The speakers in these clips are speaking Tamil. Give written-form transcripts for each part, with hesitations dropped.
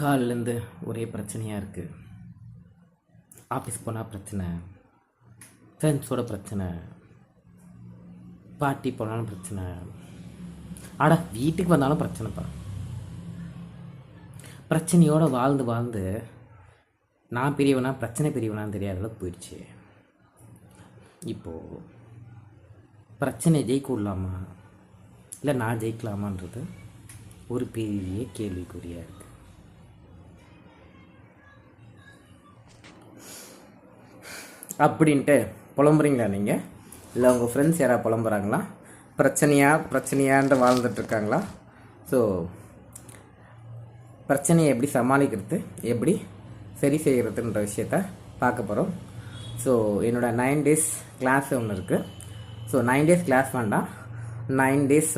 காலிலேருந்து ஒரே பிரச்சனையாக இருக்குது. ஆஃபீஸ் போனால் பிரச்சனை, ஃப்ரெண்ட்ஸோட பிரச்சனை, பார்ட்டி போனாலும் பிரச்சனை, வீட்டுக்கு வந்தாலும் பிரச்சனைப்பா. பிரச்சனையோடு வாழ்ந்து வாழ்ந்து நான் பெரியவனா பிரச்சனை பெரியவனான்னு தெரியாத அளவுக்கு போயிடுச்சு. இப்போது பிரச்சனை ஜெயிக்க விடலாமா இல்லை நான் ஜெயிக்கலாமான்றது ஒரு பெரிய கேள்விக்குறியாக இருக்குது. அப்படின்ட்டு புலம்புறீங்களா நீங்கள்? இல்லை உங்கள் ஃப்ரெண்ட்ஸ் யாராவது புலம்புறாங்களா? பிரச்சனையான்ற வாழ்ந்துட்டுருக்காங்களா? ஸோ பிரச்சனையை எப்படி சமாளிக்கிறது, எப்படி சரி செய்கிறதுன்ற விஷயத்த பார்க்க போகிறோம். ஸோ என்னோடய 9 days கிளாஸ் ஒன்று இருக்குது. ஸோ 9 days கிளாஸ் வேண்டாம், 9 days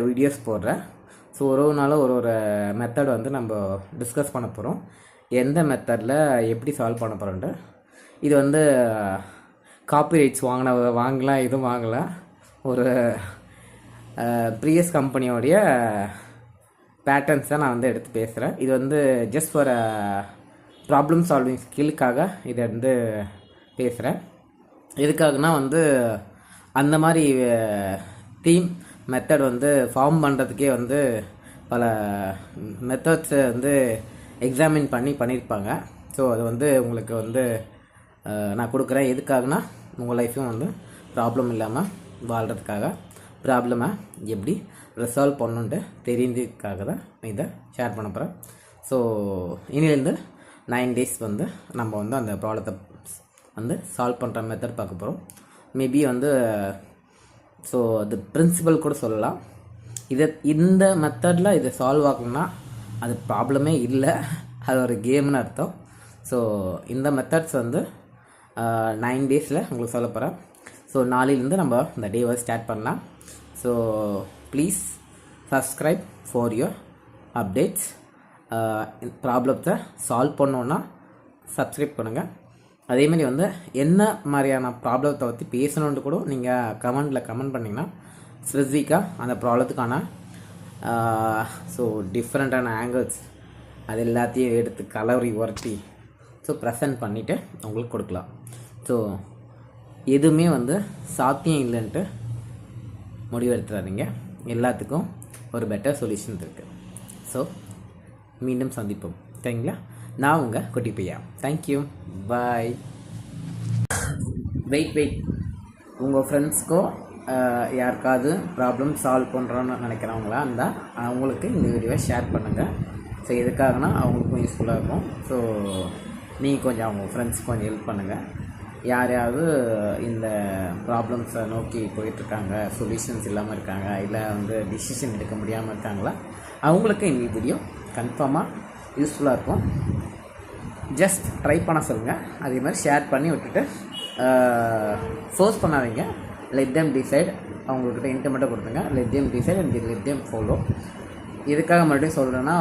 வீடியோஸ் போடுறேன். ஸோ ஒரு நாளும் ஒரு மெத்தட் நம்ம டிஸ்கஸ் பண்ண போகிறோம். எந்த மெத்தடில் எப்படி சால்வ் பண்ண போகிறோன்ட்டு. இது காப்பிரைட்ஸ் வாங்கலாம், எதுவும் வாங்கலாம். ஒரு ப்ரீவியஸ் கம்பெனியோடைய பேட்டர்ன்ஸ் தான் நான் எடுத்து பேசுகிறேன். இது ஜஸ்ட் ஃபார் ப்ராப்ளம் சால்விங் ஸ்கில்லுக்காக இதை பேசுகிறேன். எதுக்காகனா அந்த மாதிரி தீம் மெத்தட் ஃபார்ம் பண்ணுறதுக்கே பல மெத்தட்ஸை எக்ஸாமின் பண்ணியிருப்பாங்க. ஸோ அது உங்களுக்கு நான் கொடுக்குறேன். எதுக்காகனா உங்கள் லைஃப்பும் ப்ராப்ளம் இல்லாமல் வாழ்கிறதுக்காக, ப்ராப்ளமை எப்படி ரிசால்வ் பண்ணணுன்ட்டு தெரிஞ்சதுக்காக தான் இதை ஷேர் பண்ண போகிறேன். ஸோ இனிலேருந்து 9 days நம்ம அந்த ப்ராப்ளத்தை சால்வ் பண்ணுற மெத்தட் பார்க்க போகிறோம். மேபி ஸோ அது பிரின்சிபல் கூட சொல்லலாம். இந்த மெத்தடில் இதை சால்வ் ஆகணும்னா அது ப்ராப்ளமே இல்லை, அது ஒரு கேம்னு அர்த்தம். ஸோ இந்த மெத்தட்ஸ் 9 days உங்களுக்கு சொல்ல போகிறேன். ஸோ நாளையிலேருந்து நம்ம இந்த டேவை ஸ்டார்ட் பண்ணலாம். So please subscribe for your updates. ப்ராப்ளத்தை சால்வ் பண்ணோன்னா சப்ஸ்கிரைப் பண்ணுங்கள். அதேமாதிரி என்ன மாதிரியான ப்ராப்ளத்தை பற்றி பேசணுன்ட்டு கூட நீங்கள் கமெண்ட் பண்ணிங்கன்னா ஸ்பெசிஃபிக்காக அந்த ப்ராப்ளத்துக்கான ஸோ டிஃப்ரெண்ட்டான ஆங்கிள்ஸ் அது எல்லாத்தையும் எடுத்து கலரி உரட்டி ஸோ ப்ரெசன்ட் பண்ணிவிட்டு உங்களுக்கு கொடுக்கலாம். ஸோ எதுவுமே சாத்தியம் இல்லைன்ட்டு முடிவெடுத்துறாதீங்க. எல்லாத்துக்கும் ஒரு பெட்டர் சொல்யூஷன் இருக்குது. ஸோ மீண்டும் சந்திப்போம். சரிங்களா? நான் உங்கள் குட்டி பையா. தேங்க்யூ, பாய். வெயிட் உங்கள் ஃப்ரெண்ட்ஸ்க்கோ யாருக்காவது ப்ராப்ளம் சால்வ் பண்ணுறோன்னு நினைக்கிறவங்களா இருந்தால் அவங்களுக்கு இந்த வீடியோவை ஷேர் பண்ணுங்கள். ஸோ எதுக்காகனா அவங்களுக்கும் யூஸ்ஃபுல்லாக இருக்கும். ஸோ நீங்கள் கொஞ்சம் அவங்க ஃப்ரெண்ட்ஸ்க்கு கொஞ்சம் ஹெல்ப் பண்ணுங்கள். யாரையாவது இந்த ப்ராப்ளம்ஸை நோக்கி போயிட்டுருக்காங்க, சொல்யூஷன்ஸ் இல்லாமல் இருக்காங்க, இல்லை டிசிஷன் எடுக்க முடியாமல் இருக்காங்களா, அவங்களுக்கு இந்த வீடியோ கன்ஃபார்மாக யூஸ்ஃபுல்லாக இருக்கும். ஜஸ்ட் ட்ரை பண்ண சொல்லுங்கள். அதே மாதிரி ஷேர் பண்ணி விட்டுட்டு ஃபோர்ஸ் பண்ணாதீங்க. Let them decide. அவங்கக்கிட்ட இன்டர்மெண்ட்டாக கொடுத்துங்க. Let them decide and let them follow. இதுக்காக மறுபடியும் சொல்கிறேன்னா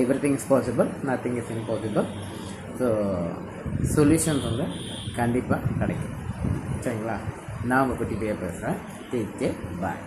everything is possible, nothing is impossible. So solutions கண்டிப்பாக கிடைக்கும். சரிங்களா? நான் உங்கள் குட்டி பேர் பேசுகிறேன். டேக் கேர், பாய்.